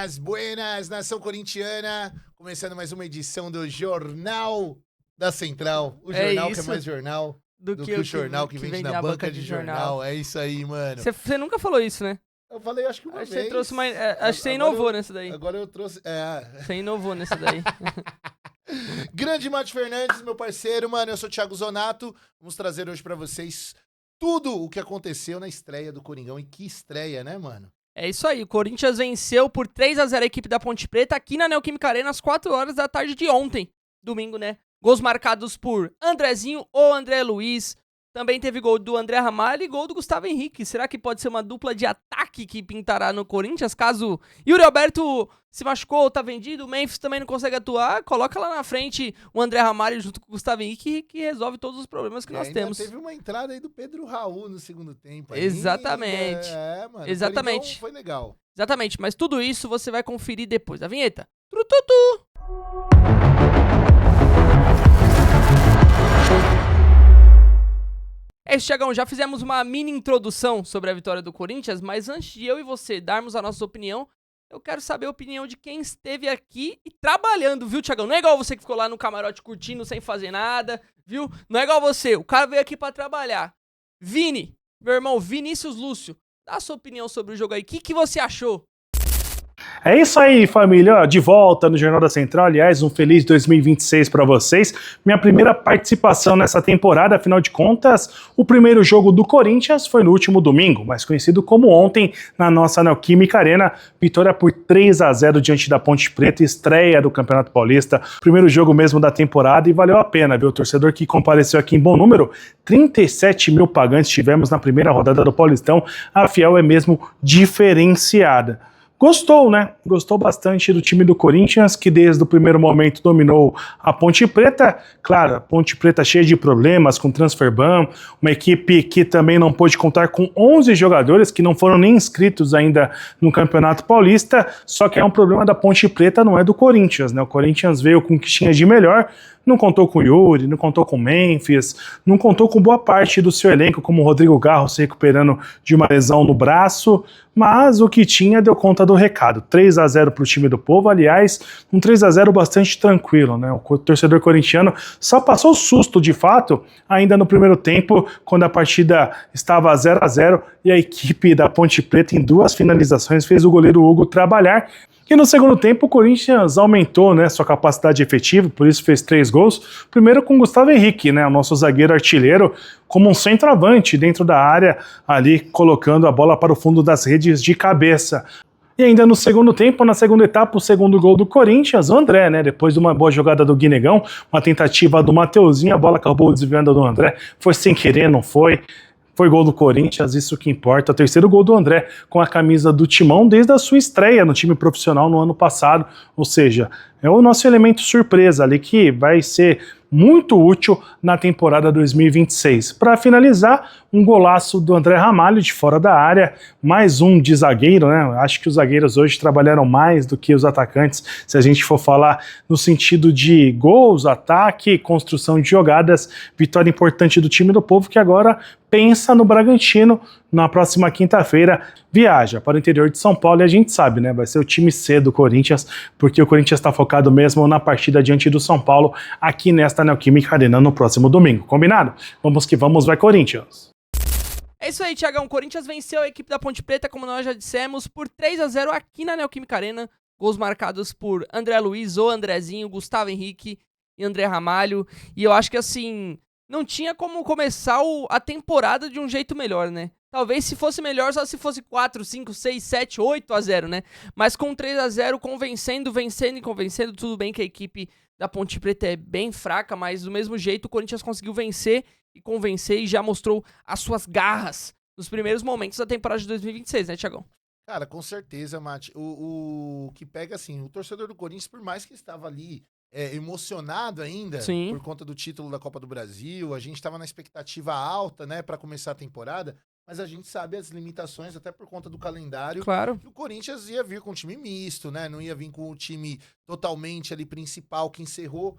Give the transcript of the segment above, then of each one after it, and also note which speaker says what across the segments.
Speaker 1: Buenas, nação corintiana. Começando mais uma edição do Jornal da Central. O jornal que é mais jornal do que o jornal que vende na banca de jornal. É isso aí, mano.
Speaker 2: Você nunca falou isso, né?
Speaker 1: Eu falei, acho que uma vez.
Speaker 2: Você trouxe uma... acho que você inovou nessa daí.
Speaker 1: Agora eu trouxe...
Speaker 2: Você inovou nessa daí.
Speaker 1: Grande Mate Fernandes, meu parceiro, mano. Eu sou o Thiago Zonato. Vamos trazer hoje pra vocês tudo o que aconteceu na estreia do Coringão. E que estreia, né, mano?
Speaker 2: É isso aí, o Corinthians venceu por 3-0 a equipe da Ponte Preta aqui na Neoquímica Arena às 4 horas da tarde de ontem, domingo, né? Gols marcados por Andrezinho ou André Luiz, também teve gol do André Ramalho e gol do Gustavo Henrique. Será que pode ser uma dupla de ataque que pintará no Corinthians, caso Yuri Alberto se machucou, tá vendido, o Memphis também não consegue atuar, coloca lá na frente o André Ramalho junto com o Gustavo Henrique que resolve todos os problemas que nós temos.
Speaker 1: Teve uma entrada aí do Pedro Raul no segundo tempo.
Speaker 2: Exatamente.
Speaker 1: Mano.
Speaker 2: Exatamente.
Speaker 1: Foi legal.
Speaker 2: Exatamente, mas tudo isso você vai conferir depois da vinheta. Trututu! É isso, Thiagão, já fizemos uma mini introdução sobre a vitória do Corinthians, mas antes de eu e você darmos a nossa opinião, eu quero saber a opinião de quem esteve aqui e trabalhando, viu, Thiagão? Não é igual você que ficou lá no camarote curtindo sem fazer nada, viu? Não é igual você, o cara veio aqui pra trabalhar. Vini, meu irmão Vinícius Lúcio, dá a sua opinião sobre o jogo aí, o que você achou?
Speaker 3: É isso aí, família. De volta no Jornal da Central. Aliás, um feliz 2026 para vocês. Minha primeira participação nessa temporada, afinal de contas, o primeiro jogo do Corinthians foi no último domingo, mais conhecido como ontem, na nossa Neoquímica Arena. Vitória por 3-0 diante da Ponte Preta, estreia do Campeonato Paulista. Primeiro jogo mesmo da temporada e valeu a pena, viu? O torcedor que compareceu aqui em bom número, 37 mil pagantes tivemos na primeira rodada do Paulistão. A Fiel é mesmo diferenciada. Gostou, né? Gostou bastante do time do Corinthians, que desde o primeiro momento dominou a Ponte Preta. Claro, a Ponte Preta cheia de problemas com transfer ban, uma equipe que também não pôde contar com 11 jogadores que não foram nem inscritos ainda no Campeonato Paulista, só que é um problema da Ponte Preta, não é do Corinthians, né? O Corinthians veio com o que tinha de melhor, não contou com o Yuri, não contou com o Memphis, não contou com boa parte do seu elenco, como o Rodrigo Garro se recuperando de uma lesão no braço, mas o que tinha deu conta do recado. 3-0 para o time do povo, aliás, um 3-0 bastante tranquilo, né? O torcedor corintiano só passou susto de fato ainda no primeiro tempo, quando a partida estava 0-0 e a equipe da Ponte Preta em 2 finalizações fez o goleiro Hugo trabalhar. E no segundo tempo o Corinthians aumentou, né, sua capacidade efetiva, por isso fez 3 gols. Primeiro com o Gustavo Henrique, né, o nosso zagueiro artilheiro, como um centroavante dentro da área, ali colocando a bola para o fundo das redes de cabeça. E ainda no segundo tempo, na segunda etapa, o segundo gol do Corinthians, o André, né, depois de uma boa jogada do Guinegão, uma tentativa do Mateuzinho, a bola acabou desviando do André, foi sem querer, não foi? Foi gol do Corinthians, isso que importa. O terceiro gol do André com a camisa do Timão desde a sua estreia no time profissional no ano passado. Ou seja, é o nosso elemento surpresa ali que vai ser muito útil na temporada 2026. Para finalizar, um golaço do André Ramalho de fora da área, mais um de zagueiro, né? Acho que os zagueiros hoje trabalharam mais do que os atacantes, se a gente for falar no sentido de gols, ataque, construção de jogadas, vitória importante do time do povo que agora pensa no Bragantino. Na próxima quinta-feira viaja para o interior de São Paulo e a gente sabe, né? Vai ser o time C do Corinthians, porque o Corinthians está focado mesmo na partida diante do São Paulo aqui nesta Neoquímica Arena no próximo domingo. Combinado? Vamos que vamos, vai Corinthians!
Speaker 2: É isso aí, Thiagão. O Corinthians venceu a equipe da Ponte Preta, como nós já dissemos, por 3-0 aqui na Neoquímica Arena. Gols marcados por André Luiz, ou Andrezinho, Gustavo Henrique e André Ramalho. E eu acho que, assim, não tinha como começar a temporada de um jeito melhor, né? Talvez se fosse melhor só se fosse 4, 5, 6, 7, 8-0, né? Mas com 3-0, vencendo e convencendo, tudo bem que a equipe da Ponte Preta é bem fraca, mas do mesmo jeito o Corinthians conseguiu vencer e convencer e já mostrou as suas garras nos primeiros momentos da temporada de 2026, né, Thiagão?
Speaker 1: Cara, com certeza, Mate. O que pega, assim, o torcedor do Corinthians, por mais que estava ali emocionado ainda,
Speaker 2: Sim,
Speaker 1: por conta do título da Copa do Brasil, a gente estava na expectativa alta, né, para começar a temporada, mas a gente sabe as limitações, até por conta do calendário.
Speaker 2: claro.
Speaker 1: E o Corinthians ia vir com um time misto, né? Não ia vir com o time totalmente ali principal que encerrou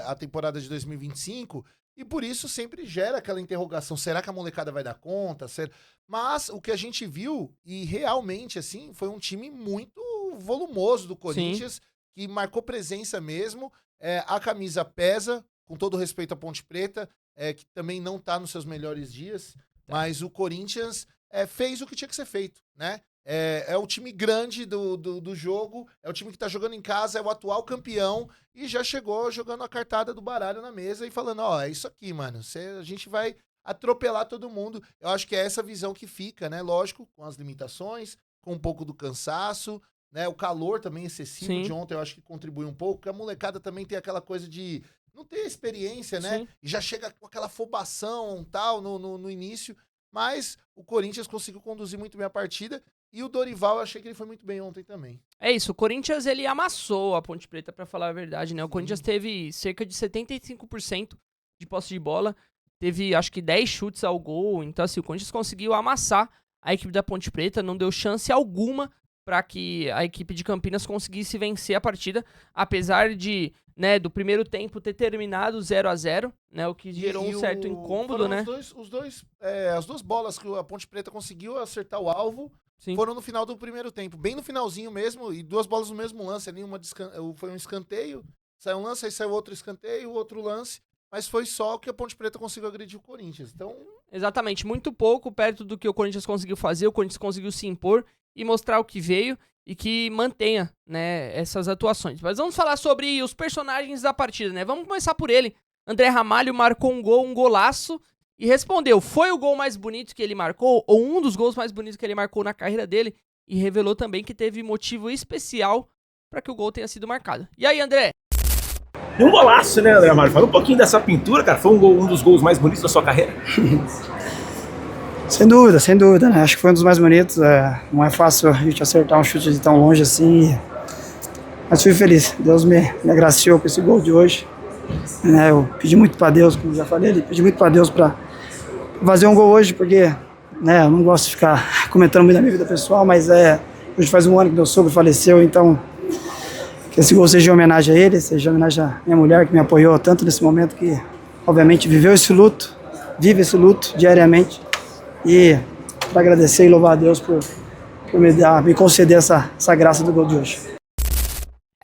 Speaker 1: a temporada de 2025. E por isso sempre gera aquela interrogação, será que a molecada vai dar conta? Mas o que a gente viu, e realmente, assim, foi um time muito jogo volumoso do Corinthians, que marcou presença mesmo. A camisa pesa, com todo respeito à Ponte Preta, que também não tá nos seus melhores dias, mas o Corinthians fez o que tinha que ser feito, né? É o time grande do jogo, é o time que tá jogando em casa, é o atual campeão, e já chegou jogando a cartada do baralho na mesa e falando, é isso aqui, mano, a gente vai atropelar todo mundo. Eu acho que é essa visão que fica, né? Lógico, com as limitações, com um pouco do cansaço, né? O calor também excessivo de ontem, eu acho que contribui um pouco, porque a molecada também tem aquela coisa de não ter experiência, né? E já chega com aquela afobação tal no início, mas o Corinthians conseguiu conduzir muito bem a partida. E o Dorival, eu achei que ele foi muito bem ontem também.
Speaker 2: É isso, o Corinthians, ele amassou a Ponte Preta, pra falar a verdade, né? O Corinthians teve cerca de 75% de posse de bola, teve, acho que 10 chutes ao gol, então assim, o Corinthians conseguiu amassar a equipe da Ponte Preta, não deu chance alguma para que a equipe de Campinas conseguisse vencer a partida, apesar de, né, do primeiro tempo ter terminado 0-0, né, o que gerou um certo incômodo, né?
Speaker 1: As duas bolas que a Ponte Preta conseguiu acertar o alvo, foram no final do primeiro tempo, bem no finalzinho mesmo, e duas bolas no mesmo lance ali, foi um escanteio, saiu um lance, aí saiu outro escanteio, outro lance, mas foi só que a Ponte Preta conseguiu agredir o Corinthians, então...
Speaker 2: Exatamente, muito pouco perto do que o Corinthians conseguiu fazer, o Corinthians conseguiu se impor e mostrar o que veio e que mantenha, né, essas atuações. Mas vamos falar sobre os personagens da partida, né? Vamos começar por ele. André Ramalho marcou um golaço, e respondeu, foi o gol mais bonito que ele marcou, ou um dos gols mais bonitos que ele marcou na carreira dele, e revelou também que teve motivo especial para que o gol tenha sido marcado. E aí, André?
Speaker 4: E um golaço, né, André Mário? Fala um pouquinho dessa pintura, cara. Foi um dos gols mais bonitos da sua carreira?
Speaker 5: Sem dúvida, né? Acho que foi um dos mais bonitos. Não é fácil a gente acertar um chute de tão longe assim. Mas fui feliz. Deus me agraciou com esse gol de hoje. Né? Eu pedi muito para Deus, como já falei, pedi muito para Deus para fazer um gol hoje, porque, né, eu não gosto de ficar comentando muito da minha vida pessoal, mas hoje faz um ano que meu sogro faleceu, então que esse gol seja em homenagem a ele, seja em homenagem à minha mulher que me apoiou tanto nesse momento, que obviamente vive esse luto diariamente, e para agradecer e louvar a Deus por me conceder essa graça do gol de hoje.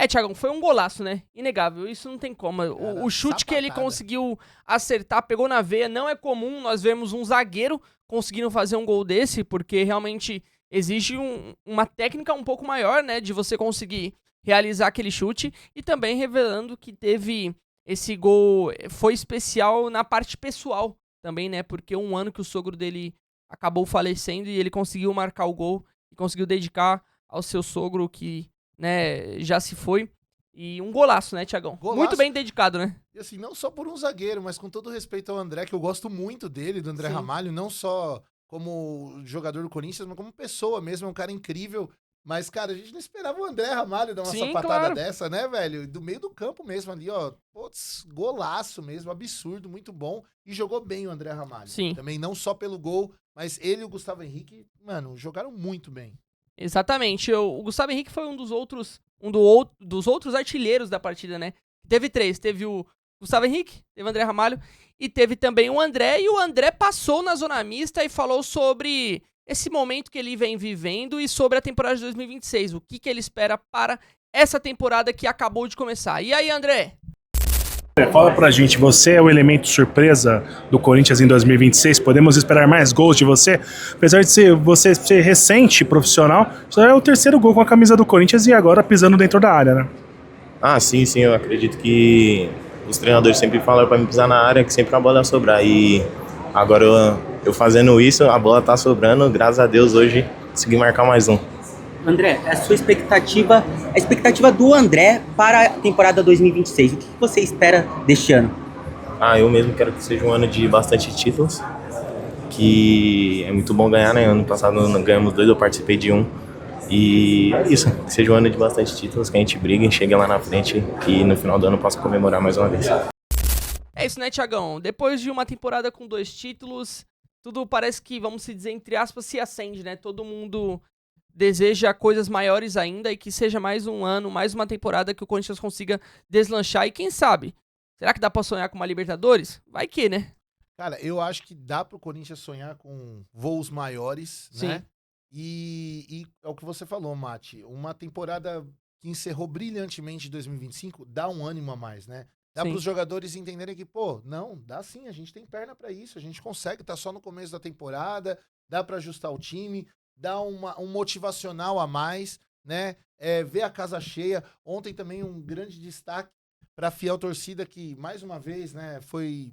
Speaker 2: Thiagão, foi um golaço, né? Inegável, isso não tem como. O chute que ele conseguiu acertar, pegou na veia, não é comum nós vermos um zagueiro conseguindo fazer um gol desse, porque realmente exige uma técnica um pouco maior, né? De você conseguir realizar aquele chute, e também revelando que teve esse gol, foi especial na parte pessoal também, né? Porque um ano que o sogro dele acabou falecendo e ele conseguiu marcar o gol e conseguiu dedicar ao seu sogro que, né, já se foi. E um golaço, né, Thiagão?
Speaker 1: Golaço.
Speaker 2: Muito bem dedicado, né?
Speaker 1: E assim, não só por um zagueiro, mas com todo respeito ao André, que eu gosto muito dele, do André Ramalho, não só como jogador do Corinthians, mas como pessoa mesmo, é um cara incrível. Mas, cara, a gente não esperava o André Ramalho dar uma sapatada dessa, né, velho? Do meio do campo mesmo ali, ó. Putz, golaço mesmo, absurdo, muito bom. E jogou bem o André Ramalho.
Speaker 2: Sim.
Speaker 1: Também não só pelo gol, mas ele e o Gustavo Henrique, mano, jogaram muito bem.
Speaker 2: Exatamente. O Gustavo Henrique foi um dos outros artilheiros da partida, né? Teve 3. Teve o Gustavo Henrique, teve o André Ramalho e teve também o André. E o André passou na zona mista e falou sobre esse momento que ele vem vivendo e sobre a temporada de 2026. O que ele espera para essa temporada que acabou de começar. E aí, André?
Speaker 3: Fala pra gente, você é o elemento surpresa do Corinthians em 2026? Podemos esperar mais gols de você? Apesar de você ser recente, profissional, já é o 3º gol com a camisa do Corinthians e agora pisando dentro da área, né?
Speaker 4: Ah, sim, eu acredito que os treinadores sempre falam pra mim pisar na área, que sempre a bola ia sobrar. E agora eu fazendo isso, a bola tá sobrando, graças a Deus hoje consegui marcar mais um.
Speaker 6: André, a expectativa do André para a temporada 2026, o que você espera deste ano?
Speaker 4: Eu mesmo quero que seja um ano de bastante títulos, que é muito bom ganhar, né? Ano passado ganhamos 2, eu participei de 1. E é isso, que seja um ano de bastante títulos, que a gente briga e chegue lá na frente e no final do ano possa comemorar mais uma vez.
Speaker 2: É isso, né, Thiagão? Depois de uma temporada com 2 títulos, tudo parece que, vamos se dizer, entre aspas, se acende, né? Todo mundo deseja coisas maiores ainda e que seja mais um ano, mais uma temporada que o Corinthians consiga deslanchar. E quem sabe? Será que dá pra sonhar com uma Libertadores? Vai que, né?
Speaker 1: Cara, eu acho que dá pro Corinthians sonhar com voos maiores, né? E é o que você falou, Mati, uma temporada que encerrou brilhantemente em 2025 dá um ânimo a mais, né? Dá
Speaker 2: Sim.
Speaker 1: para os jogadores entenderem que, pô, não, dá sim, a gente tem perna para isso, a gente consegue, tá só no começo da temporada, dá para ajustar o time, dá um motivacional a mais, né? Ver a casa cheia. Ontem também um grande destaque para a fiel torcida que, mais uma vez, né, foi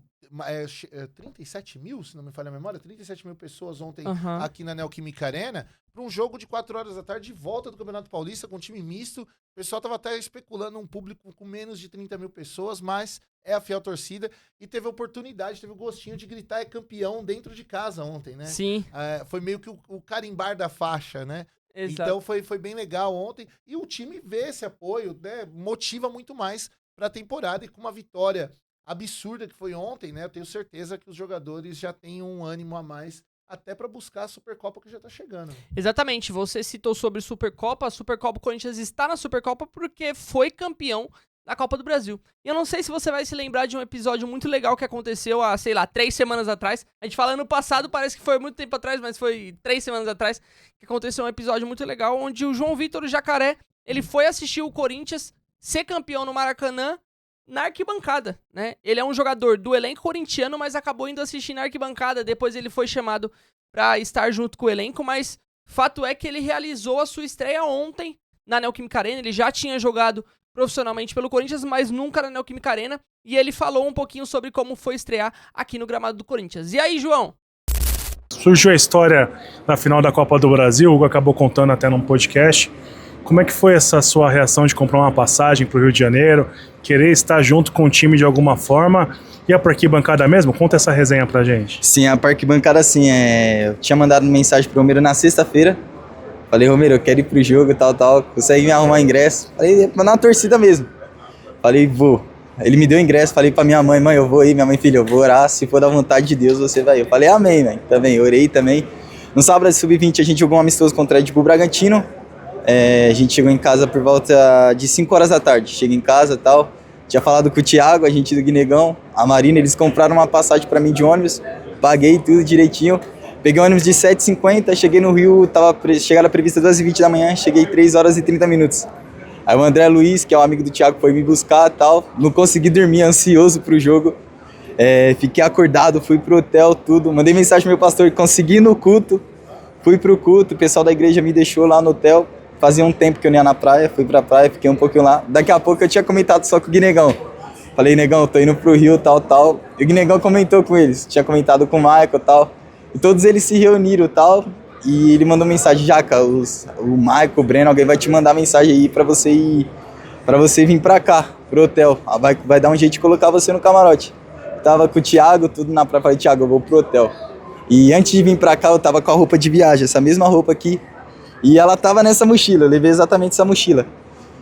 Speaker 1: 37 mil, se não me falha a memória, 37 mil pessoas ontem
Speaker 2: Aham.
Speaker 1: aqui na Neoquímica Arena, para um jogo de 4 horas da tarde de volta do Campeonato Paulista com um time misto. O pessoal tava até especulando um público com menos de 30 mil pessoas, mas é a fiel torcida e teve a oportunidade, teve o gostinho de gritar é campeão dentro de casa ontem, né?
Speaker 2: Sim,
Speaker 1: Foi meio que o carimbar da faixa, né?
Speaker 2: exato.
Speaker 1: Então foi bem legal ontem. E o time vê esse apoio, né? Motiva muito mais para a temporada. E com uma vitória absurda que foi ontem, né? Eu tenho certeza que os jogadores já têm um ânimo a mais até para buscar a Supercopa que já tá chegando.
Speaker 2: Exatamente, você citou sobre Supercopa, a Supercopa, o Corinthians está na Supercopa porque foi campeão da Copa do Brasil. E eu não sei se você vai se lembrar de um episódio muito legal que aconteceu há, sei lá, 3 semanas atrás. A gente fala ano passado, parece que foi muito tempo atrás, mas foi 3 semanas atrás que aconteceu um episódio muito legal onde o João Vitor Jacaré, ele foi assistir o Corinthians ser campeão no Maracanã na arquibancada, né? Ele é um jogador do elenco corintiano, mas acabou indo assistir na arquibancada. Depois ele foi chamado pra estar junto com o elenco, mas fato é que ele realizou a sua estreia ontem na Neoquímica Arena. Ele já tinha jogado profissionalmente pelo Corinthians, mas nunca na Neoquímica Arena. E ele falou um pouquinho sobre como foi estrear aqui no gramado do Corinthians. E aí, João?
Speaker 3: Surgiu a história da final da Copa do Brasil, o Hugo acabou contando até num podcast. Como é que foi essa sua reação de comprar uma passagem para o Rio de Janeiro, querer estar junto com o time de alguma forma? E a arquibancada mesmo? Conta essa resenha pra gente.
Speaker 7: Sim, a arquibancada sim. Eu tinha mandado mensagem pro Romero na sexta-feira. Falei, Romero, eu quero ir pro jogo, tal. Consegui me arrumar ingresso. Falei, mandar uma torcida mesmo. Falei, vou. Ele me deu ingresso, falei pra minha mãe, eu vou ir. Minha mãe, filho, eu vou orar. Se for da vontade de Deus, você vai ir. Eu falei, amém, velho. Também, orei também. No sábado, sub-20, a gente jogou um amistoso contra o Red Bull Bragantino. A gente chegou em casa por volta de 5 horas da tarde. Cheguei em casa e tal. Tinha falado com o Thiago, a gente do Guinegão, a Marina, eles compraram uma passagem pra mim de ônibus. Paguei tudo direitinho. Peguei um ônibus de 7h50, cheguei no Rio, chegada prevista 2h20 da manhã, cheguei 3 horas e 30 minutos. Aí o André Luiz, que é um amigo do Thiago, foi me buscar e tal. Não consegui dormir, ansioso pro jogo. Fiquei acordado, fui pro hotel, tudo. Mandei mensagem pro meu pastor, consegui ir no culto. Fui pro culto, o pessoal da igreja me deixou lá no hotel. Fazia um tempo que eu não ia na praia, fui pra praia, fiquei um pouquinho lá. Daqui a pouco eu tinha comentado só com o Guinegão. Falei, Negão, tô indo pro Rio, tal. E o Guinegão comentou com eles, tinha comentado com o Michael, tal. E todos eles se reuniram, tal. E ele mandou mensagem, Jaca, o Michael, o Breno, alguém vai te mandar mensagem aí pra você vir pra cá, pro hotel. Vai dar um jeito de colocar você no camarote. Tava com o Thiago, tudo na praia. Falei, Thiago, eu vou pro hotel. E antes de vir pra cá, eu tava com a roupa de viagem, essa mesma roupa aqui. E ela tava nessa mochila, eu levei exatamente essa mochila.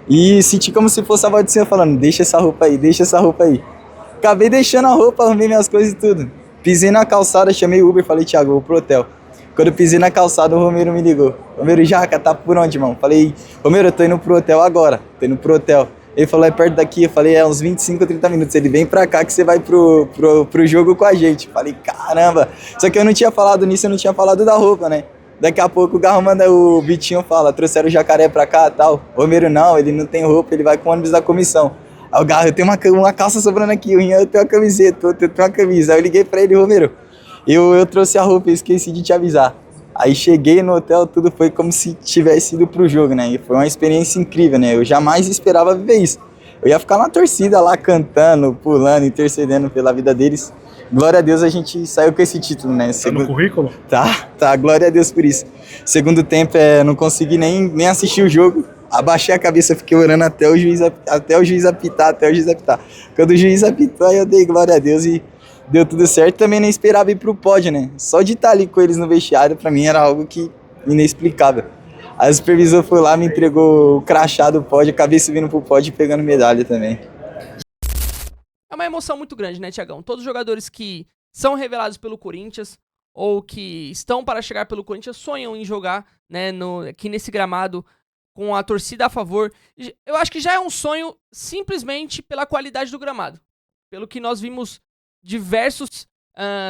Speaker 7: E senti como se fosse a voz do Senhor falando, deixa essa roupa aí. Acabei deixando a roupa, arrumei minhas coisas e tudo. Pisei na calçada, chamei o Uber, falei, Thiago, eu vou pro hotel. Quando eu pisei na calçada, o Romero me ligou. Romero, Jaca, tá por onde, irmão? Falei, Romero, eu tô indo pro hotel agora, Ele falou, é perto daqui, eu falei, uns 25, 30 minutos. Ele, vem pra cá que você vai pro jogo com a gente. Falei, caramba. Só que eu não tinha falado nisso, eu não tinha falado da roupa, né? Daqui a pouco o Garro manda, o Vitinho fala, trouxeram o Jacaré pra cá e tal. O Romero não, ele não tem roupa, ele vai com o ônibus da comissão. Aí o Garro, eu tenho uma calça sobrando aqui, o Rinha, eu tenho uma camiseta, eu tenho uma camisa. Aí eu liguei pra ele, Romero, eu trouxe a roupa, eu esqueci de te avisar. Aí cheguei no hotel, tudo foi como se tivesse ido pro jogo, né? E foi uma experiência incrível, né? Eu jamais esperava viver isso. Eu ia ficar na torcida lá, cantando, pulando, intercedendo pela vida deles. Glória a Deus a gente saiu com esse título, né?
Speaker 3: Tá no currículo?
Speaker 7: Tá, glória a Deus por isso. Segundo tempo, não consegui nem assistir o jogo. Abaixei a cabeça, fiquei orando até o juiz apitar. Quando o juiz apitou, aí eu dei glória a Deus e deu tudo certo. Também nem esperava ir pro pódio, né? Só de estar ali com eles no vestiário, pra mim era algo que inexplicável. Aí o supervisor foi lá, me entregou o crachá do pódio, acabei subindo pro pódio e pegando medalha também.
Speaker 2: É uma emoção muito grande, né, Thiagão? Todos os jogadores que são revelados pelo Corinthians ou que estão para chegar pelo Corinthians sonham em jogar, né, aqui nesse gramado com a torcida a favor. Eu acho que já é um sonho simplesmente pela qualidade do gramado. Pelo que nós vimos diversos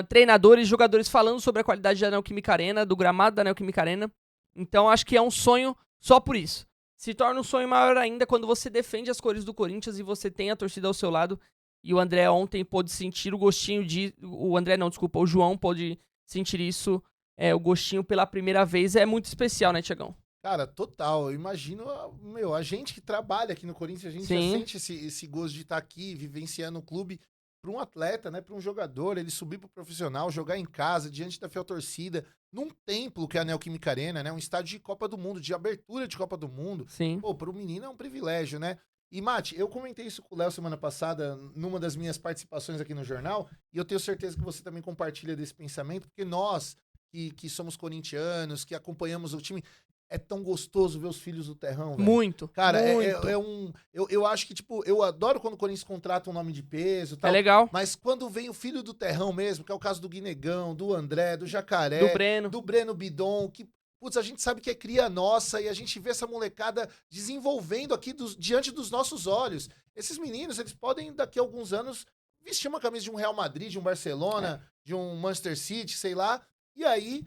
Speaker 2: treinadores, jogadores falando sobre a qualidade da Neoquímica Arena, do gramado da Neoquímica Arena. Então acho que é um sonho só por isso. Se torna um sonho maior ainda quando você defende as cores do Corinthians e você tem a torcida ao seu lado. E o André ontem pôde sentir o gostinho de... O João pôde sentir isso, o gostinho pela primeira vez. É muito especial, né, Thiagão?
Speaker 1: Cara, total. Eu imagino, a gente que trabalha aqui no Corinthians, a gente já sente esse gosto de estar aqui, vivenciando o clube. Para um atleta, né, para um jogador, ele subir pro profissional, jogar em casa, diante da fiel torcida, num templo que é a Neoquímica Arena, né, um estádio de Copa do Mundo, de abertura de Copa do Mundo.
Speaker 2: Sim.
Speaker 1: Pô, pro menino é um privilégio, né? E, Mate, eu comentei isso com o Léo semana passada, numa das minhas participações aqui no jornal, e eu tenho certeza que você também compartilha desse pensamento, porque nós, que somos corintianos, que acompanhamos o time... É tão gostoso ver os filhos do terrão, velho.
Speaker 2: Muito.
Speaker 1: Cara,
Speaker 2: muito.
Speaker 1: Eu acho que, tipo, eu adoro quando o Corinthians contrata um nome de peso e tal.
Speaker 2: É legal.
Speaker 1: Mas quando vem o filho do terrão mesmo, que é o caso do Guinegão, do André, do Jacaré, do Breno Bidon, que, putz, a gente sabe que é cria nossa e a gente vê essa molecada desenvolvendo aqui diante dos nossos olhos. Esses meninos, eles podem, daqui a alguns anos, vestir uma camisa de um Real Madrid, de um Barcelona, de um Manchester City, sei lá, e aí...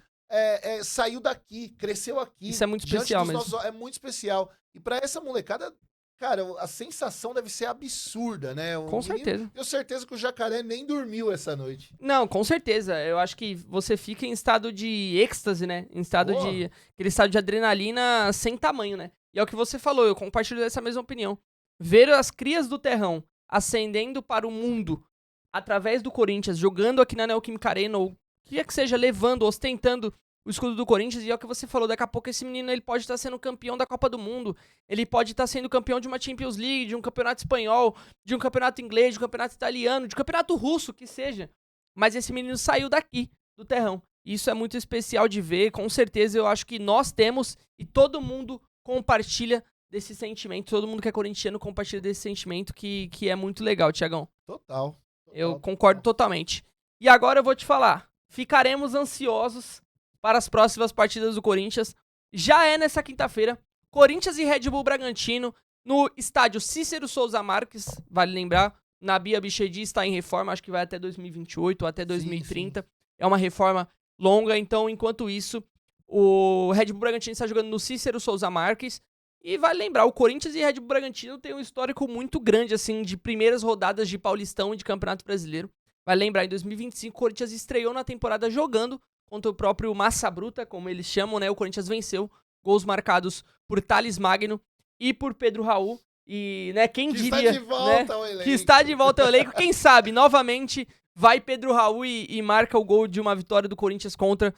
Speaker 1: saiu daqui, cresceu aqui.
Speaker 2: Isso é muito especial mesmo.
Speaker 1: É muito especial. E pra essa molecada, cara, a sensação deve ser absurda, né?
Speaker 2: Com certeza.
Speaker 1: Tenho certeza que o Jacaré nem dormiu essa noite.
Speaker 2: Não, com certeza. Eu acho que você fica em estado de êxtase, né? Em estado de... Aquele estado de adrenalina sem tamanho, né? E é o que você falou, eu compartilho dessa mesma opinião. Ver as crias do terrão ascendendo para o mundo através do Corinthians, jogando aqui na Neoquímica Arena, ou que seja, levando, ostentando o escudo do Corinthians, e é o que você falou, daqui a pouco esse menino ele pode estar sendo campeão da Copa do Mundo, ele pode estar sendo campeão de uma Champions League, de um campeonato espanhol, de um campeonato inglês, de um campeonato italiano, de um campeonato russo, que seja. Mas esse menino saiu daqui, do terrão. E isso é muito especial de ver, com certeza eu acho que nós temos, e todo mundo compartilha desse sentimento, todo mundo que é corintiano compartilha desse sentimento, que é muito legal, Thiagão.
Speaker 1: Total.
Speaker 2: Eu concordo totalmente. E agora eu vou te falar, ficaremos ansiosos para as próximas partidas do Corinthians. Já é nessa quinta-feira. Corinthians e Red Bull Bragantino no estádio Cícero Souza Marques. Vale lembrar, Nabi Abichedi está em reforma, acho que vai até 2028 ou até 2030. Sim. É uma reforma longa, então enquanto isso, o Red Bull Bragantino está jogando no Cícero Souza Marques. E vale lembrar, o Corinthians e Red Bull Bragantino tem um histórico muito grande, assim, de primeiras rodadas de Paulistão e de Campeonato Brasileiro. Vai lembrar, em 2025, o Corinthians estreou na temporada jogando contra o próprio Massa Bruta, como eles chamam, né? O Corinthians venceu, gols marcados por Thales Magno e por Pedro Raul. E, né, quem diria...
Speaker 1: Está de volta ao elenco.
Speaker 2: Que está de volta ao elenco. Quem sabe, novamente, vai Pedro Raul e marca o gol de uma vitória do Corinthians contra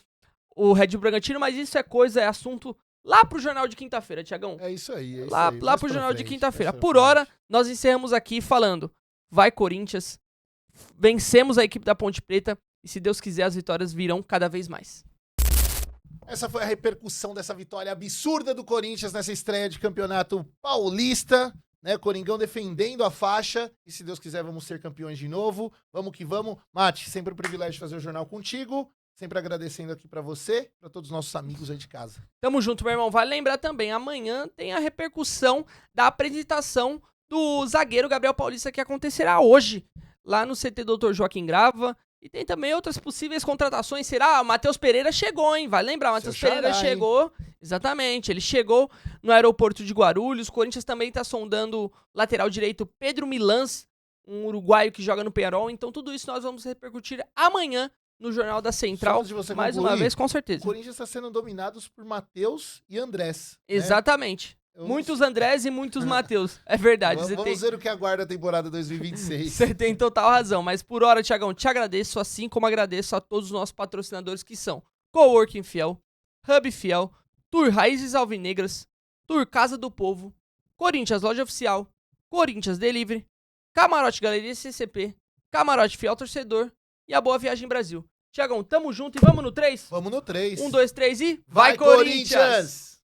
Speaker 2: o Red Bull Bragantino. Mas isso é assunto lá pro Jornal de quinta-feira, Thiagão.
Speaker 1: É isso aí,
Speaker 2: Lá pro Jornal de quinta-feira. Por hora, nós encerramos aqui falando, vai Corinthians, vencemos a equipe da Ponte Preta e, se Deus quiser, as vitórias virão cada vez mais.
Speaker 1: Essa foi a repercussão dessa vitória absurda do Corinthians nessa estreia de campeonato paulista, né? Coringão defendendo a faixa e, se Deus quiser, vamos ser campeões de novo. Vamos que vamos. Mate, sempre um privilégio de fazer o jornal contigo. Sempre agradecendo aqui pra você, pra todos os nossos amigos aí de casa.
Speaker 2: Tamo junto, meu irmão. Vale lembrar também, amanhã tem a repercussão da apresentação do zagueiro Gabriel Paulista, que acontecerá hoje, lá no CT Dr. Joaquim Grava. E tem também outras possíveis contratações. Será? O Matheus Pereira chegou, hein? Vale lembrar, o Matheus Pereira chegou. Exatamente, ele chegou no aeroporto de Guarulhos. O Corinthians também tá sondando o lateral direito Pedro Milans, um uruguaio que joga no Peñarol. Então tudo isso nós vamos repercutir amanhã no Jornal da Central, mais uma vez, com certeza.
Speaker 1: O Corinthians está sendo dominado por Matheus e Andrés.
Speaker 2: Exatamente. Né? Muitos Andrés e muitos Matheus. É verdade.
Speaker 1: Vamos ver o que aguarda a temporada 2026.
Speaker 2: Você tem total razão. Mas por hora, Thiagão, te agradeço, assim como agradeço a todos os nossos patrocinadores que são Coworking Fiel, Hub Fiel, Tour Raízes Alvinegras, Tour Casa do Povo, Corinthians Loja Oficial, Corinthians Delivery, Camarote Galeria CCP, Camarote Fiel Torcedor e a Boa Viagem Brasil. Thiagão, tamo junto e vamos no 3?
Speaker 1: Vamos no 3.
Speaker 2: 1, 2, 3 e... Vai, Corinthians!